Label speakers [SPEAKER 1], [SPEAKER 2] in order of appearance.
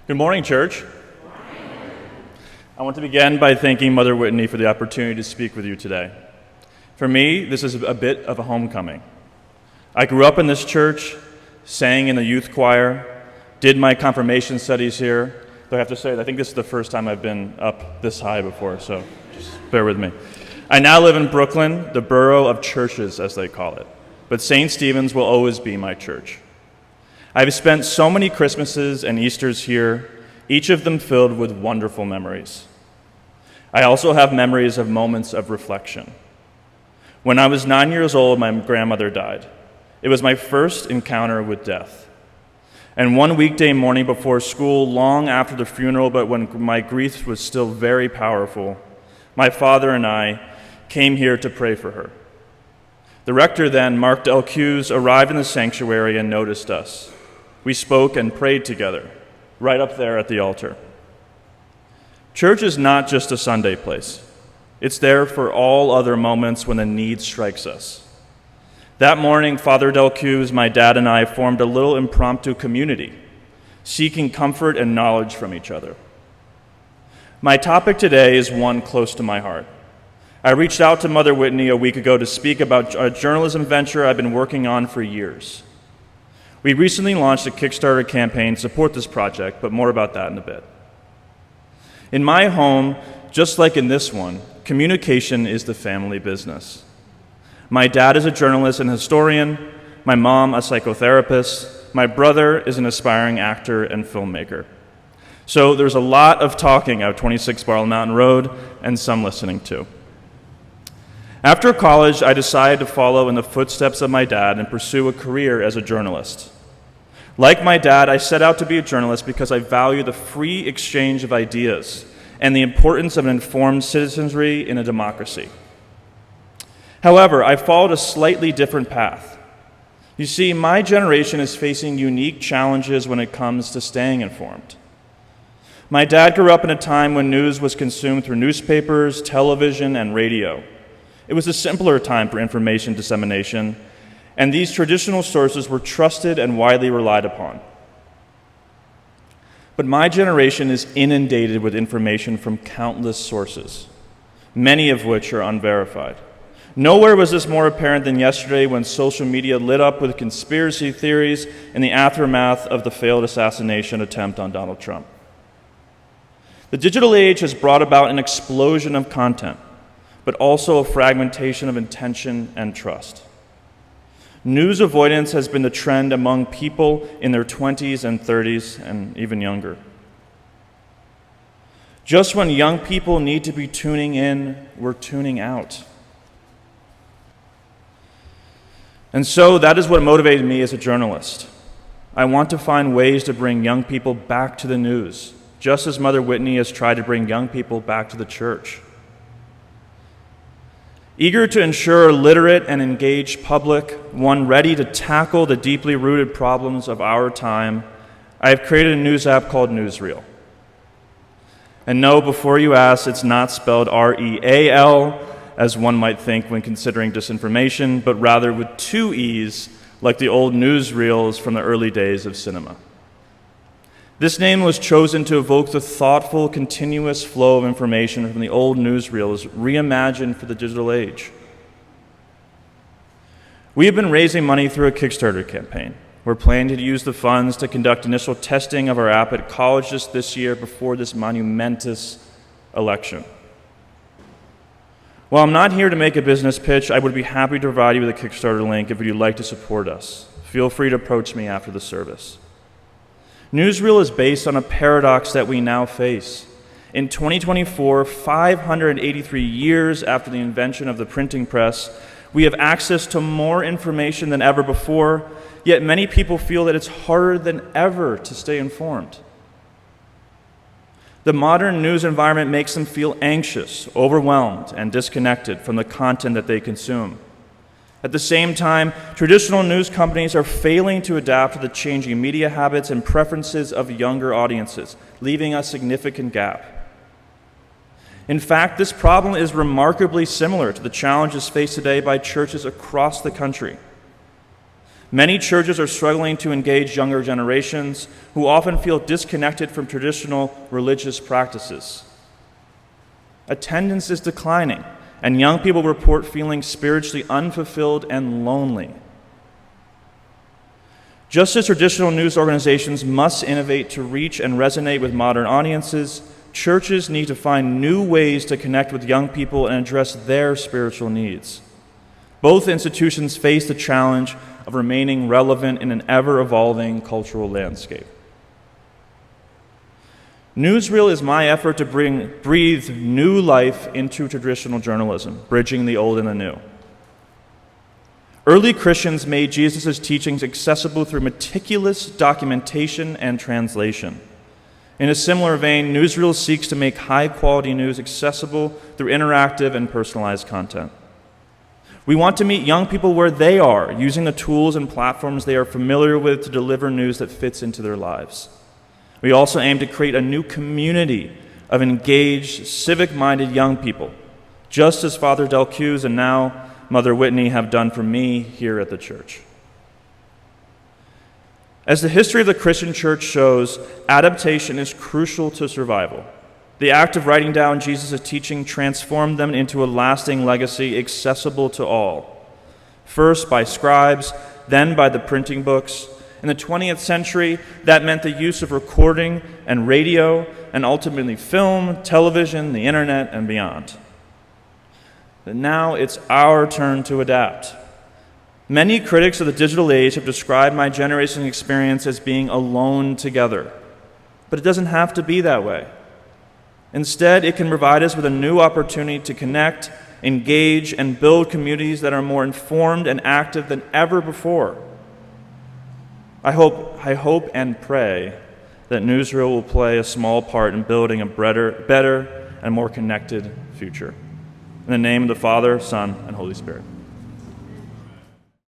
[SPEAKER 1] Good morning, church. I want to begin by thanking Mother Whitney for the opportunity to speak with you today. For me, this is a bit of a homecoming. I grew up in this church, sang in the youth choir, did my confirmation studies here. Though I have to say, I think this is the first time I've been up this high before, so just bear with me. I now live in Brooklyn, the borough of churches, as they call it. But St. Stephen's will always be my church. I've spent so many Christmases and Easters here, each of them filled with wonderful memories. I also have memories of moments of reflection. When I was 9 years old, my grandmother died. It was my first encounter with death. And one weekday morning before school, long after the funeral, but when my grief was still very powerful, my father and I came here to pray for her. The rector then, Mark Delcuse, arrived in the sanctuary and noticed us. We spoke and prayed together, right up there at the altar. Church is not just a Sunday place. It's there for all other moments when the need strikes us. That morning, Father Delcuse, my dad, and I formed a little impromptu community, seeking comfort and knowledge from each other. My topic today is one close to my heart. I reached out to Mother Whitney a week ago to speak about a journalism venture I've been working on for years. We recently launched a Kickstarter campaign to support this project, but more about that in a bit. In my home, just like in this one, communication is the family business. My dad is a journalist and historian, my mom a psychotherapist, my brother is an aspiring actor and filmmaker. So there's a lot of talking out 26 Barrel Mountain Road and some listening too. After college, I decided to follow in the footsteps of my dad and pursue a career as a journalist. Like my dad, I set out to be a journalist because I value the free exchange of ideas and the importance of an informed citizenry in a democracy. However, I followed a slightly different path. You see, my generation is facing unique challenges when it comes to staying informed. My dad grew up in a time when news was consumed through newspapers, television, and radio. It was a simpler time for information dissemination, and these traditional sources were trusted and widely relied upon. But my generation is inundated with information from countless sources, many of which are unverified. Nowhere was this more apparent than yesterday when social media lit up with conspiracy theories in the aftermath of the failed assassination attempt on Donald Trump. The digital age has brought about an explosion of content, but also a fragmentation of intention and trust. News avoidance has been the trend among people in their 20s and 30s and even younger. Just when young people need to be tuning in, we're tuning out. And so that is what motivated me as a journalist. I want to find ways to bring young people back to the news, just as Mother Whitney has tried to bring young people back to the church. Eager to ensure a literate and engaged public, one ready to tackle the deeply rooted problems of our time, I have created a news app called Newsreel. And no, before you ask, it's not spelled R-E-A-L, as one might think when considering disinformation, but rather with two E's, like the old newsreels from the early days of cinema. This name was chosen to evoke the thoughtful, continuous flow of information from the old newsreels, reimagined for the digital age. We have been raising money through a Kickstarter campaign. We're planning to use the funds to conduct initial testing of our app at colleges this year before this monumentous election. While I'm not here to make a business pitch, I would be happy to provide you with a Kickstarter link if you'd like to support us. Feel free to approach me after the service. Newsreel is based on a paradox that we now face. In 2024, 583 years after the invention of the printing press, we have access to more information than ever before, yet many people feel that it's harder than ever to stay informed. The modern news environment makes them feel anxious, overwhelmed, and disconnected from the content that they consume. At the same time, traditional news companies are failing to adapt to the changing media habits and preferences of younger audiences, leaving a significant gap. In fact, this problem is remarkably similar to the challenges faced today by churches across the country. Many churches are struggling to engage younger generations who often feel disconnected from traditional religious practices. Attendance is declining, and young people report feeling spiritually unfulfilled and lonely. Just as traditional news organizations must innovate to reach and resonate with modern audiences, churches need to find new ways to connect with young people and address their spiritual needs. Both institutions face the challenge of remaining relevant in an ever-evolving cultural landscape. Newsreel is my effort to breathe new life into traditional journalism, bridging the old and the new. Early Christians made Jesus' teachings accessible through meticulous documentation and translation. In a similar vein, Newsreel seeks to make high-quality news accessible through interactive and personalized content. We want to meet young people where they are, using the tools and platforms they are familiar with to deliver news that fits into their lives. We also aim to create a new community of engaged, civic-minded young people, just as Father Delcuse and now Mother Whitney have done for me here at the church. As the history of the Christian church shows, adaptation is crucial to survival. The act of writing down Jesus' teaching transformed them into a lasting legacy accessible to all. First by scribes, then by the printing books. In the 20th century, that meant the use of recording and radio, and ultimately film, television, the internet, and beyond. But now it's our turn to adapt. Many critics of the digital age have described my generation's experience as being alone together. But it doesn't have to be that way. Instead, it can provide us with a new opportunity to connect, engage, and build communities that are more informed and active than ever before. I hope and pray that Newsreel will play a small part in building a better and more connected future. In the name of the Father, Son, and Holy Spirit.